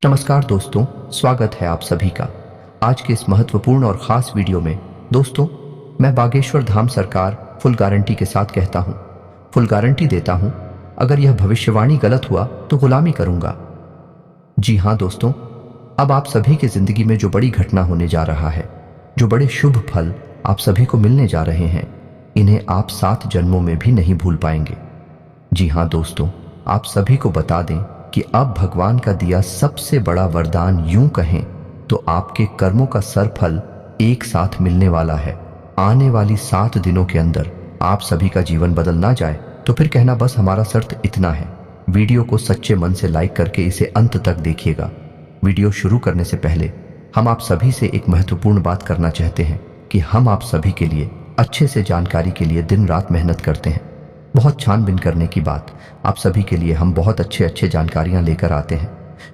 नमस्कार दोस्तों, स्वागत है आप सभी का आज के इस महत्वपूर्ण और ख़ास वीडियो में। दोस्तों, मैं बागेश्वर धाम सरकार फुल गारंटी के साथ कहता हूँ, फुल गारंटी देता हूँ, अगर यह भविष्यवाणी गलत हुआ तो गुलामी करूँगा। जी हाँ दोस्तों, अब आप सभी की ज़िंदगी में जो बड़ी घटना होने जा रहा है, जो बड़े शुभ फल आप सभी को मिलने जा रहे हैं, इन्हें आप 7 जन्मों में भी नहीं भूल पाएंगे। जी हाँ दोस्तों, आप सभी को बता दें कि अब भगवान का दिया सबसे बड़ा वरदान, यूं कहें तो आपके कर्मों का सरफल एक साथ मिलने वाला है। आने वाली 7 दिनों के अंदर आप सभी का जीवन बदल ना जाए तो फिर कहना बस हमारा शर्त इतना है। वीडियो को सच्चे मन से लाइक करके इसे अंत तक देखिएगा। वीडियो शुरू करने से पहले हम आप सभी से एक महत्वपूर्ण बात करना चाहते हैं कि हम आप सभी के लिए अच्छे से जानकारी के लिए दिन रात मेहनत करते हैं। बहुत छानबीन करने की बात, आप सभी के लिए हम बहुत अच्छे जानकारियां लेकर आते हैं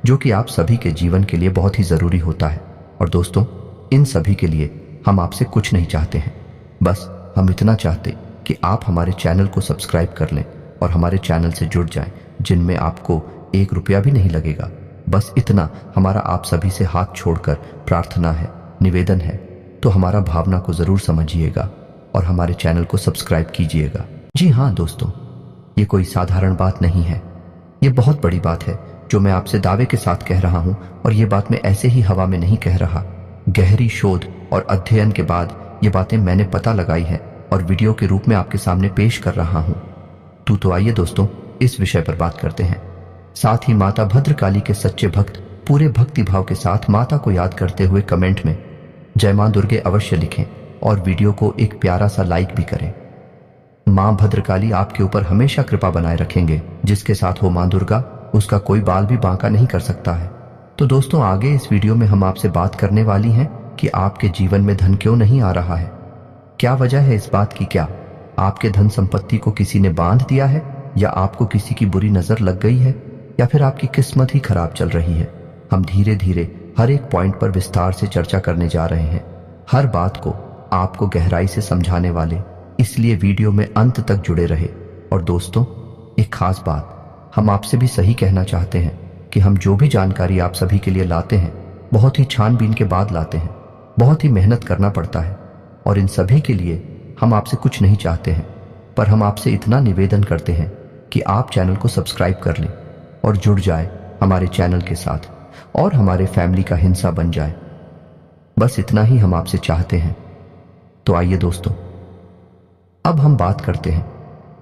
जो कि आप सभी के जीवन के लिए बहुत ही ज़रूरी होता है। और दोस्तों, इन सभी के लिए हम आपसे कुछ नहीं चाहते हैं, बस हम इतना चाहते कि आप हमारे चैनल को सब्सक्राइब कर लें और हमारे चैनल से जुड़ जाएं, जिनमें आपको 1 रुपया भी नहीं लगेगा। बस इतना हमारा आप सभी से हाथ छोड़कर प्रार्थना है, निवेदन है। तो हमारा भावना को ज़रूर समझिएगा और हमारे चैनल को सब्सक्राइब कीजिएगा। जी हाँ दोस्तों, ये कोई साधारण बात नहीं है, ये बहुत बड़ी बात है जो मैं आपसे दावे के साथ कह रहा हूँ। और ये बात मैं ऐसे ही हवा में नहीं कह रहा, गहरी शोध और अध्ययन के बाद ये बातें मैंने पता लगाई है और वीडियो के रूप में आपके सामने पेश कर रहा हूँ। तो आइए दोस्तों, इस विषय पर बात करते हैं। साथ ही माता भद्रकाली के सच्चे भक्त पूरे भक्ति भाव के साथ माता को याद करते हुए कमेंट में जय मां दुर्गे अवश्य लिखें और वीडियो को एक प्यारा सा लाइक भी करें। मां भद्रकाली आपके ऊपर हमेशा कृपा बनाए रखेंगे। जिसके साथ हो मां दुर्गा, उसका कोई बाल भी बांका नहीं कर सकता है। तो दोस्तों, आगे इस वीडियो में हम आपसे बात करने वाली हैं कि आपके जीवन में धन क्यों नहीं आ रहा है। क्या वजह है इस बात की? क्या आपके धन संपत्ति को किसी ने बांध दिया है, या आपको किसी की बुरी नजर लग गई है, या फिर आपकी किस्मत ही खराब चल रही है? हम धीरे धीरे हर एक पॉइंट पर विस्तार से चर्चा करने जा रहे हैं, हर बात को आपको गहराई से समझाने वाले, इसलिए वीडियो में अंत तक जुड़े रहे। और दोस्तों, एक खास बात हम आपसे भी सही कहना चाहते हैं कि हम जो भी जानकारी आप सभी के लिए लाते हैं, बहुत ही छानबीन के बाद लाते हैं, बहुत ही मेहनत करना पड़ता है। और इन सभी के लिए हम आपसे कुछ नहीं चाहते हैं, पर हम आपसे इतना निवेदन करते हैं कि आप चैनल को सब्सक्राइब कर लें और जुड़ जाए हमारे चैनल के साथ और हमारे फैमिली का हिस्सा बन जाए। बस इतना ही हम आपसे चाहते हैं। तो आइए दोस्तों, अब हम बात करते हैं।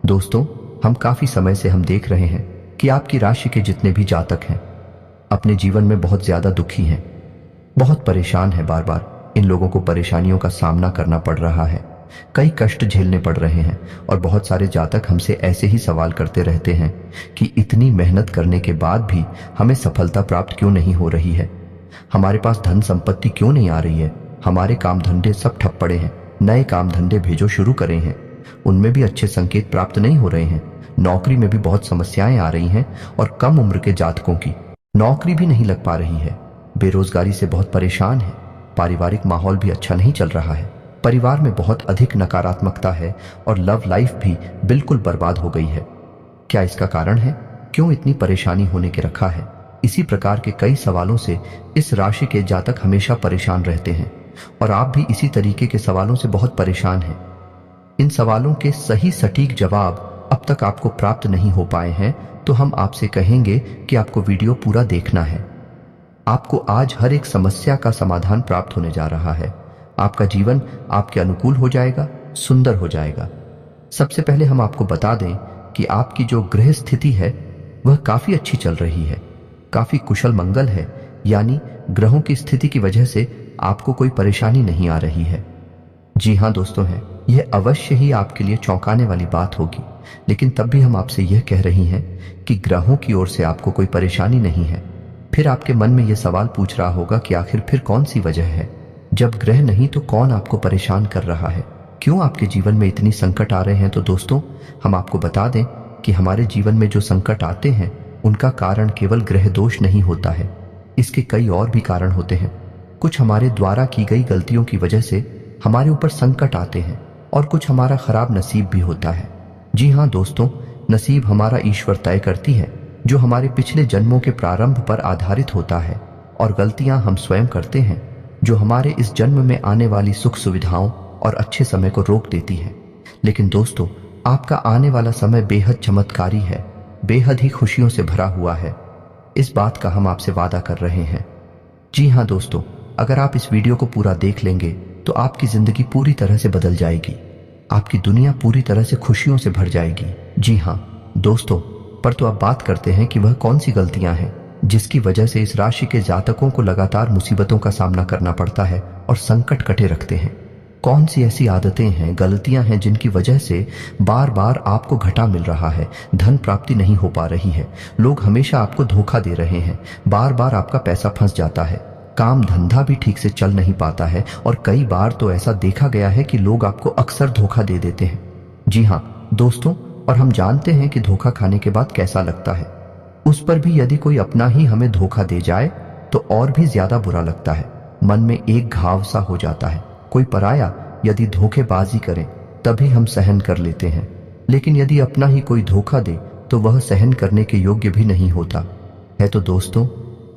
दोस्तों, हम काफी समय से हम देख रहे हैं कि आपकी राशि के जितने भी जातक हैं, अपने जीवन में बहुत ज्यादा दुखी हैं, बहुत परेशान हैं। बार बार इन लोगों को परेशानियों का सामना करना पड़ रहा है, कई कष्ट झेलने पड़ रहे हैं। और बहुत सारे जातक हमसे ऐसे ही सवाल करते रहते हैं कि इतनी मेहनत करने के बाद भी हमें सफलता प्राप्त क्यों नहीं हो रही है, हमारे पास धन संपत्ति क्यों नहीं आ रही है, हमारे काम धंधे सब ठप पड़े हैं, नए काम धंधे भेजो शुरू करे हैं, उनमें भी अच्छे संकेत प्राप्त नहीं हो रहे हैं, नौकरी में भी बहुत समस्याएं आ रही हैं, और कम उम्र के जातकों की नौकरी भी नहीं लग पा रही है, बेरोजगारी से बहुत परेशान है, पारिवारिक माहौल भी अच्छा नहीं चल रहा है, परिवार में बहुत अधिक नकारात्मकता है और लव लाइफ भी बिल्कुल बर्बाद हो गई है। क्या इसका कारण है? क्यों इतनी परेशानी होने के रखा है? इसी प्रकार के कई सवालों से इस राशि के जातक हमेशा परेशान रहते हैं और आप भी इसी तरीके के सवालों से बहुत परेशान हैं। इन सवालों के सही सटीक जवाब अब तक आपको प्राप्त नहीं हो पाए हैं, तो हम आपसे कहेंगे कि आपको वीडियो पूरा देखना है। आपको आज हर एक समस्या का समाधान प्राप्त होने जा रहा है। आपका जीवन आपके अनुकूल हो जाएगा, सुंदर हो जाएगा। सबसे पहले हम आपको बता दें कि आपकी जो ग्रह स्थिति है वह काफी अच्छी चल रही है, काफी कुशल मंगल है, यानी ग्रहों की स्थिति की वजह से आपको कोई परेशानी नहीं आ रही है। जी हाँ दोस्तों, है यह अवश्य ही आपके लिए चौंकाने वाली बात होगी, लेकिन तब भी हम आपसे यह कह रही हैं कि ग्रहों की ओर से आपको कोई परेशानी नहीं है। फिर आपके मन में यह सवाल पूछ रहा होगा कि आखिर फिर कौन सी वजह है? जब ग्रह नहीं तो कौन आपको परेशान कर रहा है? क्यों आपके जीवन में इतनी संकट आ रहे हैं? तो दोस्तों, हम आपको बता दें कि हमारे जीवन में जो संकट आते हैं उनका कारण केवल ग्रह दोष नहीं होता है, इसके कई और भी कारण होते हैं। कुछ हमारे द्वारा की गई गलतियों की वजह से हमारे ऊपर संकट आते हैं और कुछ हमारा खराब नसीब भी होता है। जी हाँ दोस्तों, नसीब हमारा ईश्वर तय करती है। जो हमारे पिछले जन्मों के प्रारंभ पर आधारित होता है, और गलतियां हम स्वयं करते हैं जो हमारे इस जन्म में आने वाली सुख सुविधाओं और अच्छे समय को रोक देती है। लेकिन दोस्तों, आपका आने वाला समय बेहद चमत्कारी है, बेहद ही खुशियों से भरा हुआ है। इस बात का हम आपसे वादा कर रहे हैं। जी हाँ दोस्तों, अगर आप इस वीडियो को पूरा देख लेंगे तो आपकी जिंदगी पूरी तरह से बदल जाएगी, आपकी दुनिया पूरी तरह से खुशियों से भर जाएगी। जी हाँ दोस्तों, पर तो अब बात करते हैं कि वह कौन सी गलतियां हैं जिसकी वजह से इस राशि के जातकों को लगातार मुसीबतों का सामना करना पड़ता है और संकट कटे रखते हैं। कौन सी ऐसी आदतें हैं, गलतियां हैं जिनकी वजह से बार बार आपको घाटा मिल रहा है, धन प्राप्ति नहीं हो पा रही है, लोग हमेशा आपको धोखा दे रहे हैं, बार बार आपका पैसा फंस जाता है, काम धंधा भी ठीक से चल नहीं पाता है, और कई बार तो ऐसा देखा गया है कि लोग आपको अक्सर धोखा दे देते हैं। जी हाँ दोस्तों, और हम जानते हैं कि धोखा खाने के बाद कैसा लगता है। उस पर भी यदि कोई अपना ही हमें धोखा दे जाए तो और भी ज्यादा बुरा लगता है, मन में एक घाव सा हो जाता है। कोई पराया यदि धोखेबाजी करे तभी हम सहन कर लेते हैं, लेकिन यदि अपना ही कोई धोखा दे तो वह सहन करने के योग्य भी नहीं होता है। तो दोस्तों,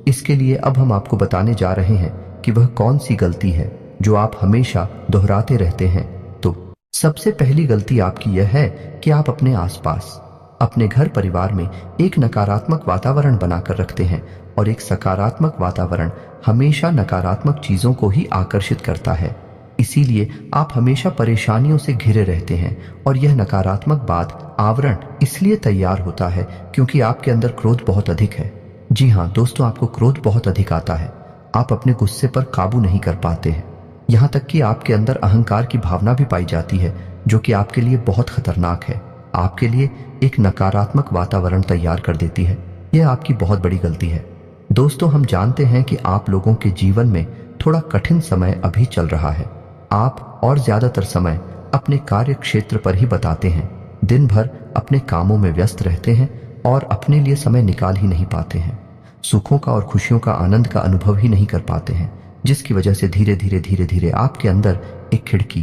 इसके लिए अब हम आपको बताने जा रहे हैं कि वह कौन सी गलती है जो आप हमेशा दोहराते रहते हैं। तो सबसे पहली गलती आपकी यह है कि आप अपने आसपास, अपने घर परिवार में एक नकारात्मक वातावरण बनाकर रखते हैं, और एक सकारात्मक वातावरण हमेशा नकारात्मक चीजों को ही आकर्षित करता है। इसीलिए आप हमेशा परेशानियों से घिरे रहते हैं, और यह नकारात्मक बात आवरण इसलिए तैयार होता है क्योंकि आपके अंदर क्रोध बहुत अधिक है। जी हाँ दोस्तों, आपको क्रोध बहुत अधिक आता है, आप अपने गुस्से पर काबू नहीं कर पाते हैं, यहाँ तक कि आपके अंदर अहंकार की भावना भी पाई जाती है, जो कि आपके लिए बहुत खतरनाक है, आपके लिए एक नकारात्मक वातावरण तैयार कर देती है। यह आपकी बहुत बड़ी गलती है। दोस्तों, हम जानते हैं कि आप लोगों के जीवन में थोड़ा कठिन समय अभी चल रहा है। आप और ज्यादातर समय अपने कार्य क्षेत्र पर ही बताते हैं, दिन भर अपने कामों में व्यस्त रहते हैं और अपने लिए समय निकाल ही नहीं पाते हैं, सुखों का और खुशियों का आनंद का अनुभव ही नहीं कर पाते हैं, जिसकी वजह से धीरे धीरे आपके अंदर एक खिड़की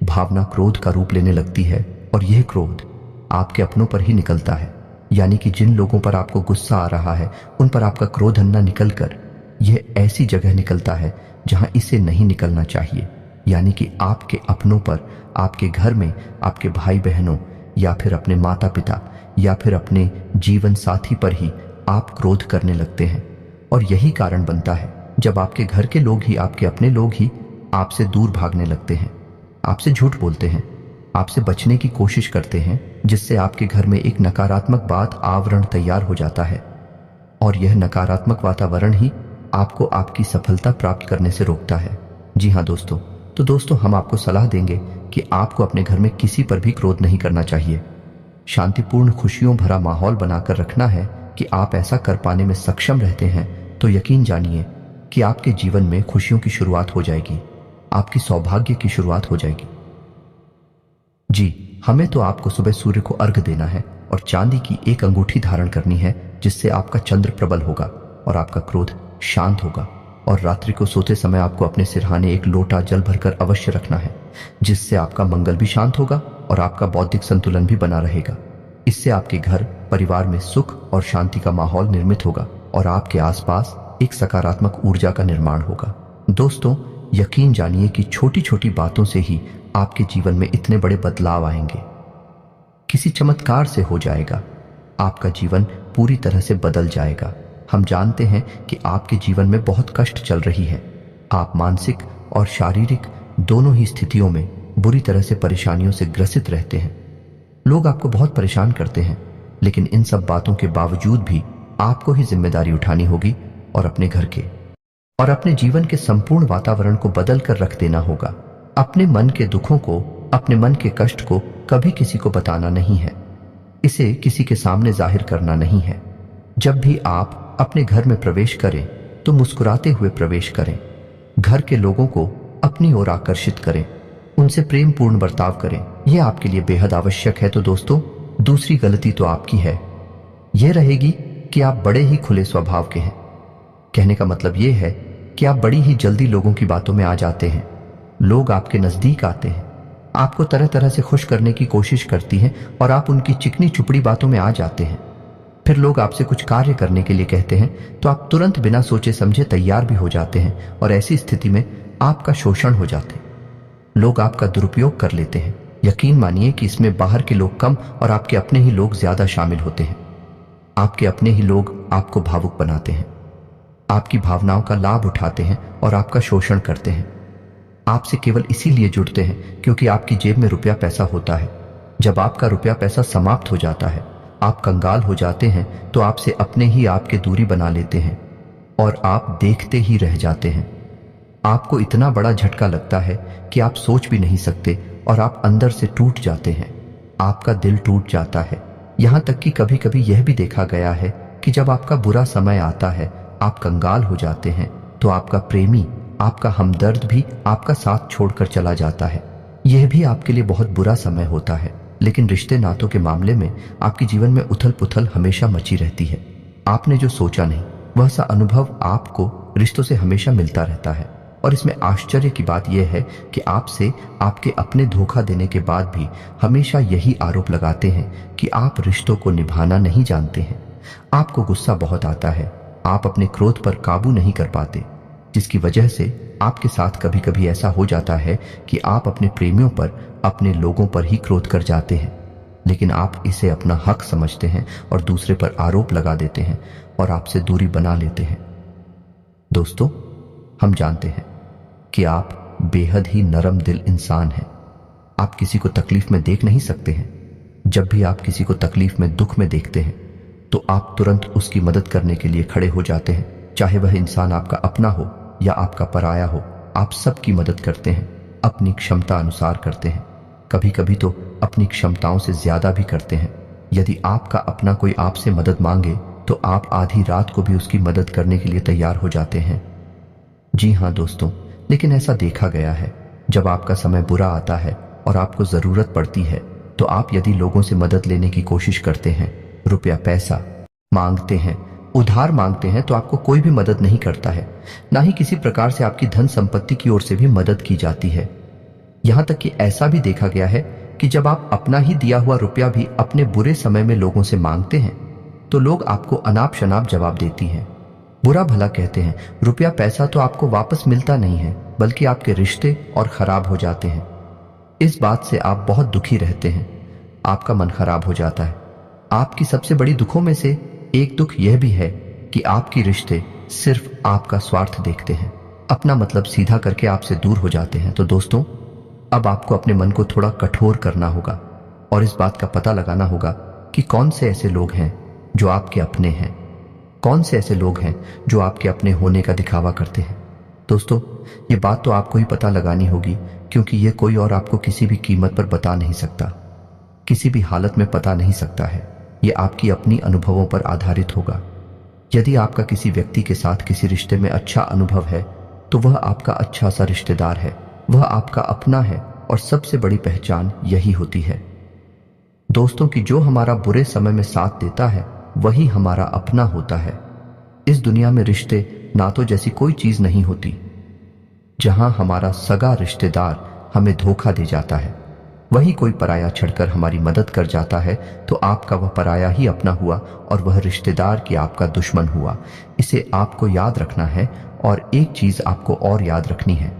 भावना क्रोध का रूप लेने लगती है, और यह क्रोध आपके अपनों पर ही निकलता है। यानी कि जिन लोगों पर आपको गुस्सा आ रहा है उन पर आपका क्रोध अन्ना निकलकर यह ऐसी जगह निकलता है जहां इसे नहीं निकलना चाहिए, यानी कि आपके अपनों पर, आपके घर में, आपके भाई बहनों, या फिर अपने माता पिता, या फिर अपने जीवन साथी पर ही आप क्रोध करने लगते हैं। और यही कारण बनता है जब आपके घर के लोग ही, आपके अपने लोग ही आपसे दूर भागने लगते हैं, आपसे झूठ बोलते हैं, आपसे बचने की कोशिश करते हैं, जिससे आपके घर में एक नकारात्मक बात आवरण तैयार हो जाता है, और यह नकारात्मक वातावरण ही आपको आपकी सफलता प्राप्त करने से रोकता है। जी हाँ दोस्तों, तो दोस्तों, हम आपको सलाह देंगे कि आपको अपने घर में किसी पर भी क्रोध नहीं करना चाहिए। शांतिपूर्ण खुशियों भरा माहौल बनाकर रखना है कि आप ऐसा कर पाने में सक्षम रहते हैं तो यकीन जानिए कि आपके जीवन में खुशियों की शुरुआत हो जाएगी, आपकी सौभाग्य की शुरुआत हो जाएगी। जी, हमें तो आपको सुबह सूर्य को अर्घ देना है और चांदी की एक अंगूठी धारण करनी है, जिससे आपका चंद्र प्रबल होगा और आपका क्रोध शांत होगा। और रात्रि को सोते समय आपको अपने सिरहाने एक लोटा जल भरकर अवश्य रखना है, जिससे आपका मंगल भी शांत होगा और आपका बौद्धिक संतुलन भी बना रहेगा। इससे आपके घर परिवार में सुख और शांति का माहौल निर्मित होगा और आपके आसपास एक सकारात्मक ऊर्जा का निर्माण होगा। दोस्तों, यकीन जानिए कि छोटी छोटी बातों से ही आपके जीवन में इतने बड़े बदलाव आएंगे, किसी चमत्कार से हो जाएगा, आपका जीवन पूरी तरह से बदल जाएगा। हम जानते हैं कि आपके जीवन में बहुत कष्ट चल रही है, आप मानसिक और शारीरिक दोनों ही स्थितियों में बुरी तरह से परेशानियों से ग्रसित रहते हैं। लोग आपको बहुत परेशान करते हैं, लेकिन इन सब बातों के बावजूद भी आपको ही जिम्मेदारी उठानी होगी और अपने घर के और अपने जीवन के संपूर्ण वातावरण को बदल कर रख देना होगा। अपने मन के दुखों को, अपने मन के कष्ट को कभी किसी को बताना नहीं है, इसे किसी के सामने जाहिर करना नहीं है। जब भी आप अपने घर में प्रवेश करें तो मुस्कुराते हुए प्रवेश करें, घर के लोगों को अपनी ओर आकर्षित करें, उनसे प्रेम पूर्ण बर्ताव करें, यह आपके लिए बेहद आवश्यक है। तो दोस्तों, दूसरी गलती तो आपकी है, यह रहेगी कि आप बड़े ही खुले स्वभाव के हैं। कहने का मतलब यह है कि आप बड़ी ही जल्दी लोगों की बातों में आ जाते हैं, लोग आपके नजदीक आते हैं, आपको तरह तरह से खुश करने की कोशिश करती हैं और आप उनकी चिकनी चुपड़ी बातों में आ जाते हैं। फिर लोग आपसे कुछ कार्य करने के लिए कहते हैं तो आप तुरंत बिना सोचे समझे तैयार भी हो जाते हैं और ऐसी स्थिति में आपका शोषण हो जाते हैं। लोग आपका दुरुपयोग कर लेते हैं। यकीन मानिए कि इसमें बाहर के लोग कम और आपके अपने ही लोग ज्यादा शामिल होते हैं। आपके अपने ही लोग आपको भावुक बनाते हैं, आपकी भावनाओं का लाभ उठाते हैं और आपका शोषण करते हैं। आपसे केवल इसीलिए जुड़ते हैं क्योंकि आपकी जेब में रुपया पैसा होता है। जब आपका रुपया पैसा समाप्त हो जाता है, आप कंगाल हो जाते हैं, तो आपसे अपने ही आपके दूरी बना लेते हैं और आप देखते ही रह जाते हैं। आपको इतना बड़ा झटका लगता है कि आप सोच भी नहीं सकते और आप अंदर से टूट जाते हैं। आपका दिल टूट जाता है। यहां तक कि कभी कभी यह भी देखा गया है कि जब आपका बुरा समय आता है, आप कंगाल हो जाते हैं, तो आपका प्रेमी, आपका हमदर्द भी आपका साथ छोड़कर चला जाता है। यह भी आपके लिए बहुत बुरा समय होता है। लेकिन रिश्ते नातों के मामले में आपके जीवन में उथल पुथल हमेशा मची रहती है। आपने जो सोचा नहीं, वह सा अनुभव आपको रिश्तों से हमेशा मिलता रहता है। और इसमें आश्चर्य की बात यह है कि आपसे आपके अपने धोखा देने के बाद भी हमेशा यही आरोप लगाते हैं कि आप रिश्तों को निभाना नहीं जानते हैं। आपको गुस्सा बहुत आता है, आप अपने क्रोध पर काबू नहीं कर पाते, जिसकी वजह से आपके साथ कभी कभी ऐसा हो जाता है कि आप अपने प्रेमियों पर, अपने लोगों पर ही क्रोध कर जाते हैं। लेकिन आप इसे अपना हक समझते हैं और दूसरे पर आरोप लगा देते हैं और आपसे दूरी बना लेते हैं। दोस्तों, हम जानते हैं कि आप बेहद ही नरम दिल इंसान हैं। आप किसी को तकलीफ में देख नहीं सकते हैं। जब भी आप किसी को तकलीफ में, दुख में देखते हैं, तो आप तुरंत उसकी मदद करने के लिए खड़े हो जाते हैं। चाहे वह इंसान आपका अपना हो या आपका पराया हो, आप सबकी मदद करते हैं, अपनी क्षमता अनुसार करते हैं। कभी कभी तो अपनी क्षमताओं से ज्यादा भी करते हैं। यदि आपका अपना कोई आपसे मदद मांगे तो आप आधी रात को भी उसकी मदद करने के लिए तैयार हो जाते हैं। जी हाँ दोस्तों, लेकिन ऐसा देखा गया है, जब आपका समय बुरा आता है और आपको जरूरत पड़ती है, तो आप यदि लोगों से मदद लेने की कोशिश करते हैं, रुपया पैसा मांगते हैं, उधार मांगते हैं, तो आपको कोई भी मदद नहीं करता है। ना ही किसी प्रकार से आपकी धन संपत्ति की ओर से भी मदद की जाती है। यहां तक कि ऐसा भी देखा गया है कि जब आप अपना ही दिया हुआ रुपया भी अपने बुरे समय में लोगों से मांगते हैं, तो लोग आपको अनाप शनाप जवाब देती हैं, बुरा भला कहते हैं। रुपया पैसा तो आपको वापस मिलता नहीं है, बल्कि आपके रिश्ते और खराब हो जाते हैं। इस बात से आप बहुत दुखी रहते हैं, आपका मन खराब हो जाता है। आपकी सबसे बड़ी दुखों में से एक दुख यह भी है कि आपके रिश्ते सिर्फ आपका स्वार्थ देखते हैं, अपना मतलब सीधा करके आपसे दूर हो जाते हैं। तो दोस्तों, अब आपको अपने मन को थोड़ा कठोर करना होगा और इस बात का पता लगाना होगा कि कौन से ऐसे लोग हैं जो आपके अपने हैं, कौन से ऐसे लोग हैं जो आपके अपने होने का दिखावा करते हैं। दोस्तों, ये बात तो आपको ही पता लगानी होगी, क्योंकि ये कोई और आपको किसी भी कीमत पर बता नहीं सकता, किसी भी हालत में पता नहीं सकता है। ये आपकी अपनी अनुभवों पर आधारित होगा। यदि आपका किसी व्यक्ति के साथ किसी रिश्ते में अच्छा अनुभव है, तो वह आपका अच्छा सा रिश्तेदार है, वह आपका अपना है और सबसे बड़ी पहचान यही होती है दोस्तों कि जो हमारा बुरे समय में साथ देता है, वही हमारा अपना होता है। इस दुनिया में रिश्ते नातों जैसी कोई चीज नहीं होती। जहां हमारा सगा रिश्तेदार हमें धोखा दे जाता है, वही कोई पराया छड़कर हमारी मदद कर जाता है, तो आपका वह पराया ही अपना हुआ और वह रिश्तेदार की आपका दुश्मन हुआ। इसे आपको याद रखना है। और एक चीज आपको और याद रखनी है,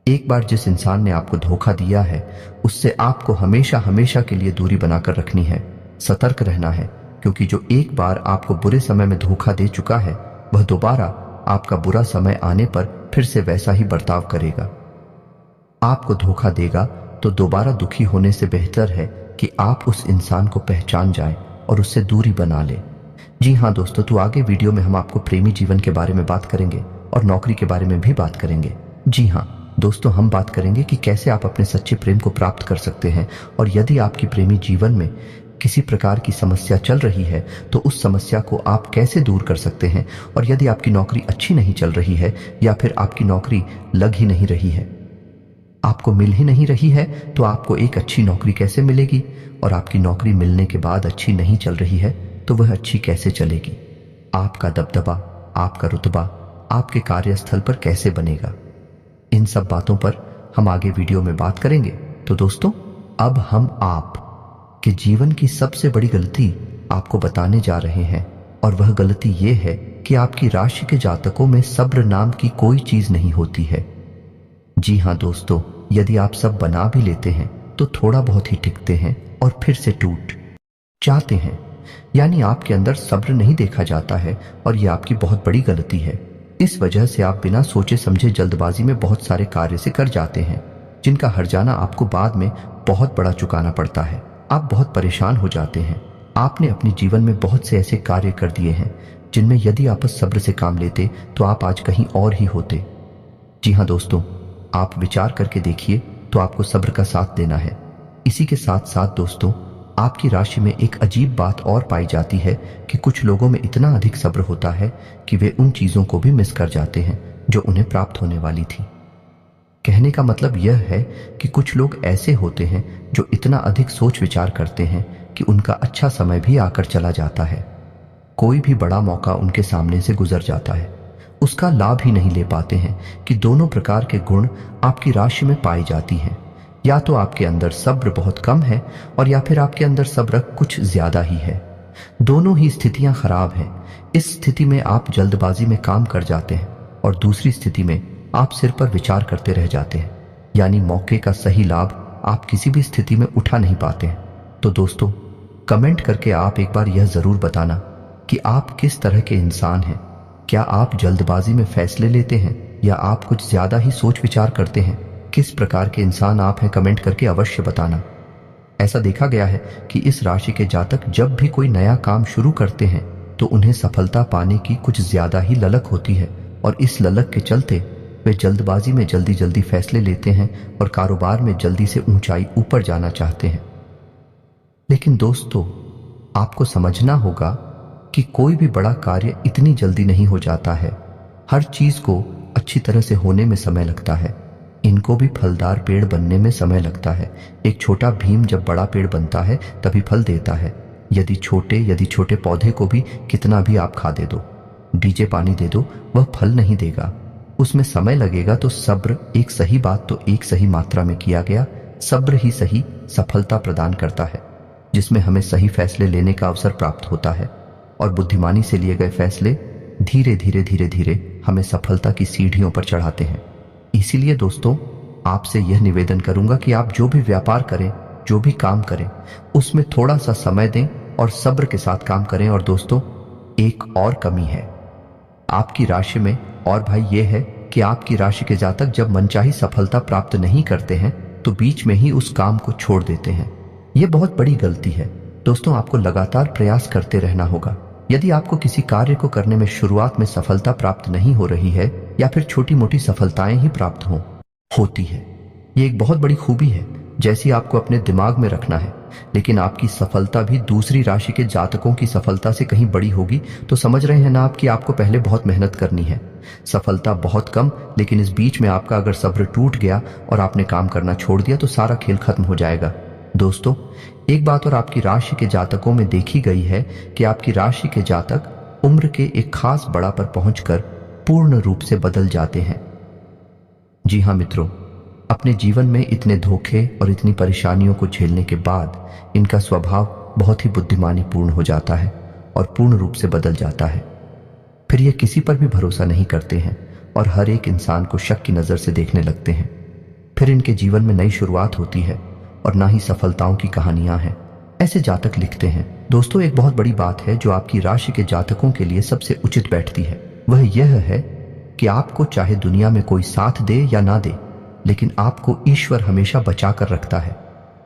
एक बार जिस इंसान ने आपको धोखा दिया है, उससे आपको हमेशा हमेशा के लिए दूरी बनाकर रखनी है, सतर्क रहना है, क्योंकि जो एक बार आपको बुरे समय में धोखा दे चुका है, वह दोबारा आपका बुरा समय आने पर फिर से वैसा ही बर्ताव करेगा। आपको धोखा देगा तो दोबारा दुखी होने से बेहतर है कि आप उस इंसान को पहचान जाएं और उससे दूरी बना लें। जी हाँ दोस्तों, तो आगे वीडियो में हम आपको प्रेमी जीवन के बारे में बात करेंगे और नौकरी के बारे में भी बात करेंगे। जी हाँ दोस्तों, हम बात करेंगे कि कैसे आप अपने सच्चे प्रेम को प्राप्त कर सकते हैं, और यदि आपकी प्रेमी जीवन में किसी प्रकार की समस्या चल रही है तो उस समस्या को आप कैसे दूर कर सकते हैं। और यदि आपकी नौकरी अच्छी नहीं चल रही है या फिर आपकी नौकरी लग ही नहीं रही है, आपको मिल ही नहीं रही है, तो आपको एक अच्छी नौकरी कैसे मिलेगी। और आपकी नौकरी मिलने के बाद अच्छी नहीं चल रही है तो वह अच्छी कैसे चलेगी। आपका दबदबा, आपका रुतबा आपके कार्यस्थल पर कैसे बनेगा। इन सब बातों पर हम आगे वीडियो में बात करेंगे। तो दोस्तों, अब हम आप के जीवन की सबसे बड़ी गलती आपको बताने जा रहे हैं, और वह गलती ये है कि आपकी राशि के जातकों में सब्र नाम की कोई चीज नहीं होती है। जी हाँ दोस्तों, यदि आप सब बना भी लेते हैं तो थोड़ा बहुत ही टिकते हैं और फिर से टूट जाते हैं। यानी आपके अंदर सब्र नहीं देखा जाता है, और यह आपकी बहुत बड़ी गलती है। इस वजह से आप बिना सोचे समझे जल्दबाजी में बहुत सारे कार्य से कर जाते हैं, जिनका हर्जाना आपको बाद में बहुत बड़ा चुकाना पड़ता है। आप बहुत परेशान हो जाते हैं। आपने अपने जीवन में बहुत से ऐसे कार्य कर दिए हैं जिनमें यदि आप सब्र से काम लेते तो आप आज कहीं और ही होते। जी हाँ दोस्तों, आप विचार करके देखिए तो आपको सब्र का साथ देना है। इसी के साथ साथ दोस्तों, आपकी राशि में एक अजीब बात और पाई जाती है कि कुछ लोगों में इतना अधिक सब्र होता है कि वे उन चीजों को भी मिस कर जाते हैं जो उन्हें प्राप्त होने वाली थी। कहने का मतलब यह है कि कुछ लोग ऐसे होते हैं जो इतना अधिक सोच विचार करते हैं कि उनका अच्छा समय भी आकर चला जाता है। कोई भी बड़ा मौका उनके सामने से गुजर जाता है, उसका लाभ ही नहीं ले पाते हैं कि दोनों प्रकार के गुण आपकी राशि में पाई जाती हैं। या तो आपके अंदर सब्र बहुत कम है, और या फिर आपके अंदर सब्र कुछ ज्यादा ही है। दोनों ही स्थितियां खराब हैं। इस स्थिति में आप जल्दबाजी में काम कर जाते हैं, और दूसरी स्थिति में आप सिर पर विचार करते रह जाते हैं। यानी मौके का सही लाभ आप किसी भी स्थिति में उठा नहीं पाते हैं। तो दोस्तों, कमेंट करके आप एक बार यह जरूर बताना कि आप किस तरह के इंसान हैं। क्या आप जल्दबाजी में फैसले लेते हैं, या आप कुछ ज्यादा ही सोच विचार करते हैं? किस प्रकार के इंसान आप हैं, कमेंट करके अवश्य बताना। ऐसा देखा गया है कि इस राशि के जातक जब भी कोई नया काम शुरू करते हैं तो उन्हें सफलता पाने की कुछ ज्यादा ही ललक होती है, और इस ललक के चलते वे जल्दबाजी में जल्दी जल्दी फैसले लेते हैं और कारोबार में जल्दी से ऊंचाई ऊपर जाना चाहते हैं। लेकिन दोस्तों, आपको समझना होगा कि कोई भी बड़ा कार्य इतनी जल्दी नहीं हो जाता है। हर चीज को अच्छी तरह से होने में समय लगता है। इनको भी फलदार पेड़ बनने में समय लगता है। एक छोटा भीम जब बड़ा पेड़ बनता है तभी फल देता है। यदि छोटे पौधे को भी कितना भी आप खाद दे दो, बीजे पानी दे दो, वह फल नहीं देगा, उसमें समय लगेगा। तो सब्र, एक सही बात तो एक सही मात्रा में किया गया सब्र ही सही सफलता प्रदान करता है, जिसमें हमें सही फैसले लेने का अवसर प्राप्त होता है, और बुद्धिमानी से लिए गए फैसले धीरे धीरे हमें सफलता की सीढ़ियों पर चढ़ाते हैं। इसीलिए दोस्तों, आपसे यह निवेदन करूंगा कि आप जो भी व्यापार करें, जो भी काम करें, उसमें थोड़ा सा समय दें और सब्र के साथ काम करें। और दोस्तों, एक और कमी है आपकी राशि में, और भाई ये है कि आपकी राशि के जातक जब मनचाही सफलता प्राप्त नहीं करते हैं तो बीच में ही उस काम को छोड़ देते हैं। यह बहुत बड़ी गलती है। दोस्तों, आपको लगातार प्रयास करते रहना होगा। यदि आपको किसी कार्य को करने में शुरुआत में सफलता प्राप्त नहीं हो रही है, या फिर छोटी मोटी सफलताएं ही प्राप्त होती है, ये एक बहुत बड़ी खूबी है जैसी आपको अपने दिमाग में रखना है। लेकिन आपकी सफलता भी दूसरी राशि के जातकों की सफलता से कहीं बड़ी होगी, तो समझ रहे हैं ना आप कि आपको पहले बहुत मेहनत करनी है। सफलता बहुत कम, लेकिन इस बीच में आपका अगर सब्र टूट गया और आपने काम करना छोड़ दिया तो सारा खेल खत्म हो जाएगा। दोस्तों, एक बात और आपकी राशि के जातकों में देखी गई है कि आपकी राशि के जातक उम्र के एक खास बड़ा पर पहुंचकर पूर्ण रूप से बदल जाते हैं। जी हाँ मित्रों, अपने जीवन में इतने धोखे और इतनी परेशानियों को झेलने के बाद इनका स्वभाव बहुत ही बुद्धिमानी पूर्ण हो जाता है और पूर्ण रूप से बदल जाता है। फिर ये किसी पर भी भरोसा नहीं करते हैं और हर एक इंसान को शक की नजर से देखने लगते हैं। फिर इनके जीवन में नई शुरुआत होती है और ना ही सफलताओं की कहानियां हैं। ऐसे जातक लिखते हैं। दोस्तों, एक बहुत बड़ी बात है जो आपकी राशि के जातकों के लिए सबसे उचित बैठती है। वह यह है कि आपको चाहे दुनिया में कोई साथ दे या ना दे, लेकिन आपको ईश्वर हमेशा बचा कर रखता है।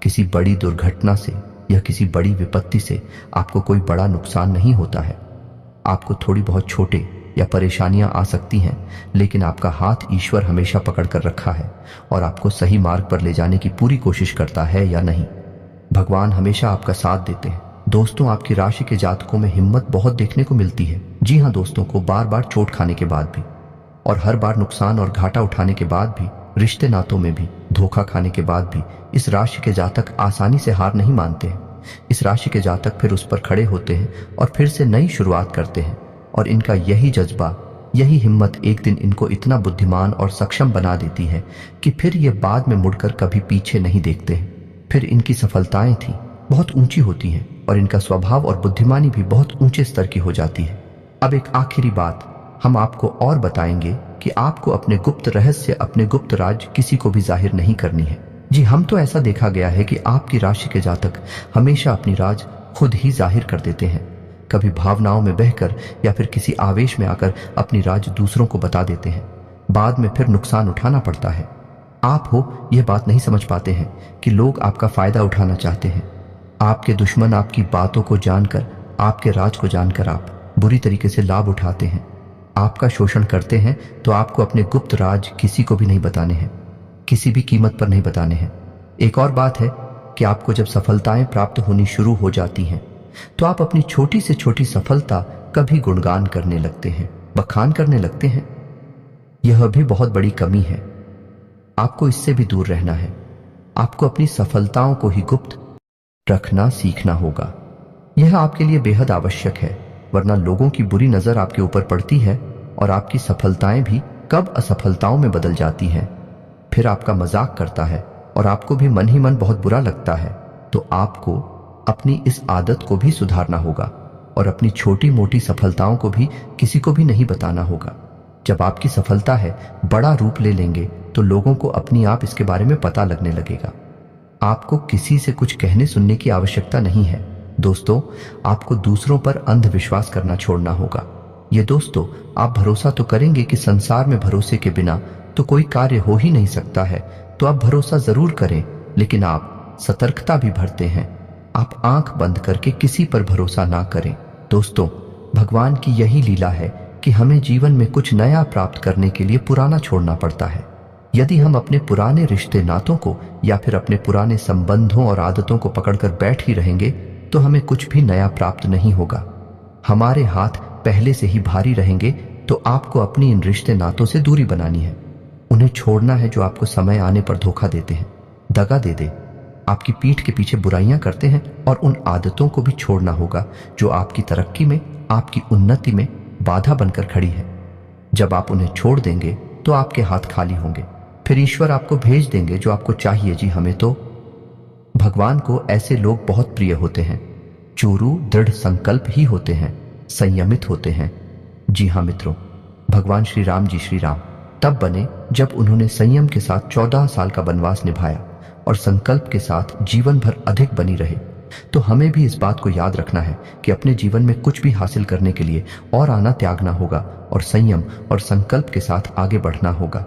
किसी बड़ी दुर्घटना से या किसी बड़ी विपत्ति से आपको कोई बड़ा नुकसान नहीं होता है। आपको थोड़ी बहुत छोटे या परेशानियां आ सकती हैं, लेकिन आपका हाथ ईश्वर हमेशा पकड़ कर रखा है और आपको सही मार्ग पर ले जाने की पूरी कोशिश करता है या नहीं। भगवान हमेशा आपका साथ देते हैं। दोस्तों, आपकी राशि के जातकों में हिम्मत बहुत देखने को मिलती है। जी हाँ दोस्तों, को बार बार चोट खाने के बाद भी, और हर बार नुकसान और घाटा उठाने के बाद भी, रिश्ते नातों में भी धोखा खाने के बाद भी इस राशि के जातक आसानी से हार नहीं मानते हैं। इस राशि के जातक फिर उस पर खड़े होते हैं और फिर से नई शुरुआत करते हैं, और इनका यही जज्बा, यही हिम्मत एक दिन इनको इतना बुद्धिमान और सक्षम बना देती है कि फिर ये बाद में मुड़कर कभी पीछे नहीं देखते हैं। फिर इनकी सफलताएं थी बहुत ऊंची होती हैं और इनका स्वभाव और बुद्धिमानी भी बहुत ऊंचे स्तर की हो जाती है। अब एक आखिरी बात हम आपको और बताएंगे कि आपको अपने गुप्त रहस्य, अपने गुप्त राज किसी को भी जाहिर नहीं करनी है। जी हम तो ऐसा देखा गया है कि आपकी राशि के जातक हमेशा अपनी राज खुद ही जाहिर कर देते हैं, कभी भावनाओं में बहकर या फिर किसी आवेश में आकर अपनी राज दूसरों को बता देते हैं। बाद में फिर नुकसान उठाना पड़ता है। आप हो यह बात नहीं समझ पाते हैं कि लोग आपका फायदा उठाना चाहते हैं। आपके दुश्मन आपकी बातों को जानकर, आपके राज को जानकर आप बुरी तरीके से लाभ उठाते हैं, आपका शोषण करते हैं। तो आपको अपने गुप्त राज किसी को भी नहीं बताने हैं, किसी भी कीमत पर नहीं बताने हैं। एक और बात है कि आपको जब सफलताएं प्राप्त होनी शुरू हो जाती हैं तो आप अपनी छोटी से छोटी सफलता का भी गुणगान करने लगते हैं, बखान करने लगते हैं। यह भी बहुत बड़ी कमी है। आपको इससे भी दूर रहना है। आपको अपनी सफलताओं को ही गुप्त रखना सीखना होगा। यह आपके लिए बेहद आवश्यक है, वरना लोगों की बुरी नजर आपके ऊपर पड़ती है और आपकी सफलताएं भी कब असफलताओं में बदल जाती हैं। फिर आपका मजाक करता है और आपको भी मन ही मन बहुत बुरा लगता है। तो आपको अपनी इस आदत को भी सुधारना होगा और अपनी छोटी मोटी सफलताओं को भी किसी को भी नहीं बताना होगा। जब आपकी सफलता है बड़ा रूप ले लेंगे तो लोगों को अपनी आप इसके बारे में पता लगने लगेगा। आपको किसी से कुछ कहने सुनने की आवश्यकता नहीं है। दोस्तों, आपको दूसरों पर अंधविश्वास करना छोड़ना होगा। ये दोस्तों, आप भरोसा तो करेंगे कि संसार में भरोसे के बिना तो कोई कार्य हो ही नहीं सकता है, तो आप भरोसा जरूर करें, लेकिन आप सतर्कता भी बरतें हैं। आप आंख बंद करके किसी पर भरोसा ना करें। दोस्तों, भगवान की यही लीला है कि हमें जीवन में कुछ नया प्राप्त करने के लिए पुराना छोड़ना पड़ता है। यदि हम अपने पुराने रिश्ते नातों को या फिर अपने पुराने संबंधों और आदतों को पकड़कर बैठ ही रहेंगे तो हमें कुछ भी नया प्राप्त नहीं होगा। हमारे हाथ पहले से ही भारी रहेंगे। तो आपको अपनी इन रिश्ते नातों से दूरी बनानी है। उन्हें छोड़ना है जो आपको समय आने पर धोखा देते हैं, दगा दे दे, आपकी पीठ के पीछे बुराइयां करते हैं। और उन आदतों को भी छोड़ना होगा जो आपकी तरक्की में, आपकी उन्नति में बाधा बनकर खड़ी है। जब आप उन्हें छोड़ देंगे तो आपके हाथ खाली होंगे। फिर ईश्वर आपको भेज देंगे जो आपको चाहिए। जी हमें तो भगवान को ऐसे लोग बहुत प्रिय होते हैं। चूरू दृढ़ संकल्प ही होते हैं, संयमित होते हैं। जी हाँ मित्रों, भगवान श्री राम जी, श्री राम तब बने जब उन्होंने संयम के साथ 14 साल का वनवास निभाया और संकल्प के साथ जीवन भर अधिक बनी रहे। तो हमें भी इस बात को याद रखना है कि अपने जीवन में कुछ भी हासिल करने के लिए और आना त्यागना होगा और संयम और संकल्प के साथ आगे बढ़ना होगा।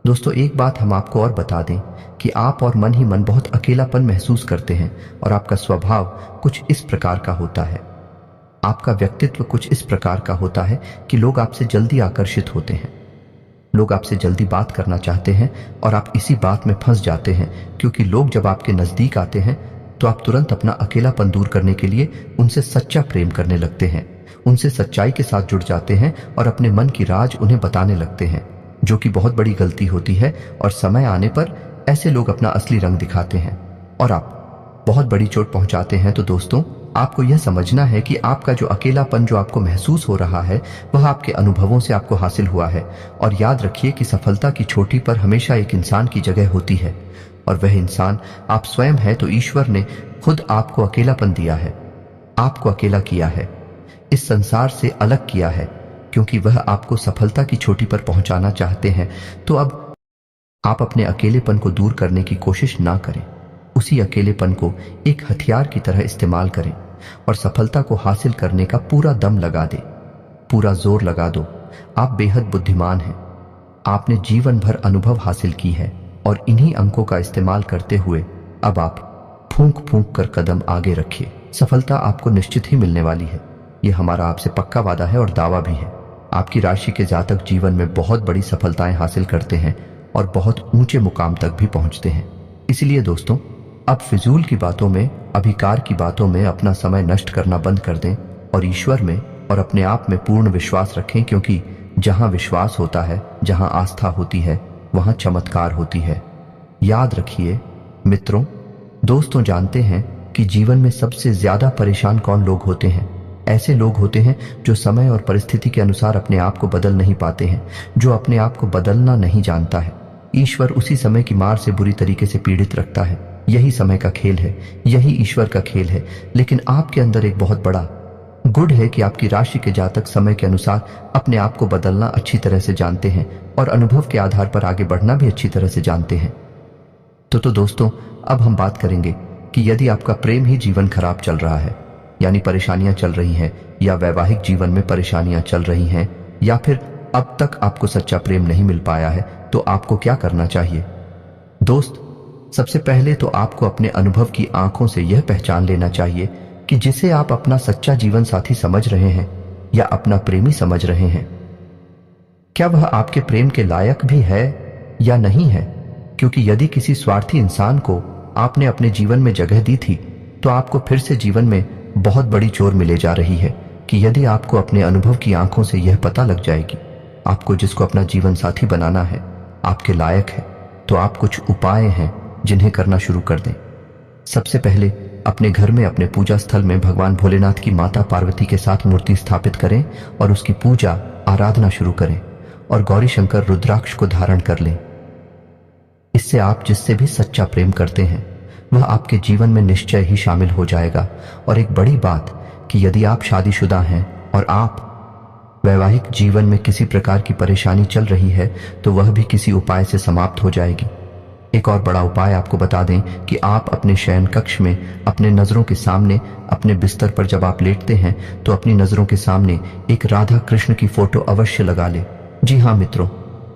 दोस्तों, एक बात हम आपको और बता दें कि आप और मन ही मन बहुत अकेलापन महसूस करते हैं और आपका स्वभाव कुछ इस प्रकार का होता है, आपका व्यक्तित्व कुछ इस प्रकार का होता है कि लोग आपसे जल्दी आकर्षित होते हैं, लोग आपसे जल्दी बात करना चाहते हैं और आप इसी बात में फंस जाते हैं। क्योंकि लोग जब आपके नजदीक आते हैं तो आप तुरंत अपना अकेलापन दूर करने के लिए उनसे सच्चा प्रेम करने लगते हैं, उनसे सच्चाई के साथ जुड़ जाते हैं और अपने मन की राज उन्हें बताने लगते हैं, जो कि बहुत बड़ी गलती होती है। और समय आने पर ऐसे लोग अपना असली रंग दिखाते हैं और आप बहुत बड़ी चोट पहुंचाते हैं। तो दोस्तों, आपको यह समझना है कि आपका जो अकेलापन जो आपको महसूस हो रहा है वह आपके अनुभवों से आपको हासिल हुआ है। और याद रखिए कि सफलता की चोटी पर हमेशा एक इंसान की जगह होती है और वह इंसान आप स्वयं है। तो ईश्वर ने खुद आपको अकेलापन दिया है, आपको अकेला किया है, इस संसार से अलग किया है, क्योंकि वह आपको सफलता की चोटी पर पहुंचाना चाहते हैं। तो अब आप अपने अकेलेपन को दूर करने की कोशिश ना करें, उसी अकेलेपन को एक हथियार की तरह इस्तेमाल करें और सफलता को हासिल करने का पूरा दम लगा दें, पूरा जोर लगा दो। आप बेहद बुद्धिमान हैं, आपने जीवन भर अनुभव हासिल की है और इन्हीं अंकों का इस्तेमाल करते हुए अब आप फूंक फूंक कर कदम आगे रखिए। सफलता आपको निश्चित ही मिलने वाली है, यह हमारा आपसे पक्का वादा है और दावा भी है। आपकी राशि के जातक जीवन में बहुत बड़ी सफलताएं हासिल करते हैं और बहुत ऊंचे मुकाम तक भी पहुंचते हैं। इसलिए दोस्तों, अब फिजूल की बातों में, अभिकार की बातों में अपना समय नष्ट करना बंद कर दें और ईश्वर में और अपने आप में पूर्ण विश्वास रखें। क्योंकि जहां विश्वास होता है, जहां आस्था होती है, वहां चमत्कार होती है। याद रखिए मित्रों, दोस्तों, जानते हैं कि जीवन में सबसे ज्यादा परेशान कौन लोग होते हैं? ऐसे लोग होते हैं जो समय और परिस्थिति के अनुसार अपने आप को बदल नहीं पाते हैं, जो अपने आप को बदलना नहीं जानता है। ईश्वर उसी समय की मार से बुरी तरीके से पीड़ित रखता है यही समय का खेल है, यही ईश्वर का खेल है। लेकिन आपके अंदर एक बहुत बड़ा गुण है कि आपकी राशि के जातक समय के अनुसार अपने आप को बदलना अच्छी तरह से जानते हैं और अनुभव के आधार पर आगे बढ़ना भी अच्छी तरह से जानते हैं। तो दोस्तों, अब हम बात करेंगे कि यदि आपका प्रेम ही जीवन खराब चल रहा है, यानी परेशानियां चल रही हैं, या वैवाहिक जीवन में परेशानियां चल रही हैं, या फिर अब तक आपको सच्चा प्रेम नहीं मिल पाया है, तो आपको क्या करना चाहिए? दोस्त, सबसे पहले तो आपको अपने अनुभव की आंखों से यह पहचान लेना चाहिए कि जिसे आप अपना सच्चा जीवन साथी समझ रहे हैं या अपना प्रेमी समझ रहे हैं, क्या वह आपके प्रेम के लायक भी है या नहीं है। क्योंकि यदि किसी स्वार्थी इंसान को आपने अपने जीवन में जगह दी थी, तो आपको फिर से जीवन में बहुत बड़ी चोट मिले जा रही है कि यदि आपको अपने अनुभव की आंखों से यह पता लग जाएगी आपको जिसको अपना जीवन साथी बनाना है आपके लायक है, तो आप कुछ उपाय हैं जिन्हें करना शुरू कर दें। सबसे पहले अपने घर में, अपने पूजा स्थल में भगवान भोलेनाथ की माता पार्वती के साथ मूर्ति स्थापित करें और उसकी पूजा आराधना शुरू करें और गौरी शंकर रुद्राक्ष को धारण कर लें। इससे आप जिससे भी सच्चा प्रेम करते हैं वह आपके जीवन में निश्चय ही शामिल हो जाएगा। और एक बड़ी बात कि यदि आप शादीशुदा हैं और आप वैवाहिक जीवन में किसी प्रकार की परेशानी चल रही है, तो वह भी किसी उपाय से समाप्त हो जाएगी। एक और बड़ा उपाय आपको बता दें कि आप अपने शयन कक्ष में अपने नजरों के सामने, अपने बिस्तर पर जब आप लेटते हैं, तो अपनी नजरों के सामने एक राधा कृष्ण की फोटो अवश्य लगा ले। जी हाँ मित्रों,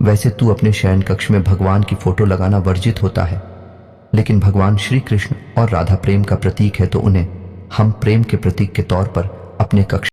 वैसे तू अपने शयन कक्ष में भगवान की फोटो लगाना वर्जित होता है, लेकिन भगवान श्री कृष्ण और राधा प्रेम का प्रतीक है, तो उन्हें हम प्रेम के प्रतीक के तौर पर अपने कक्ष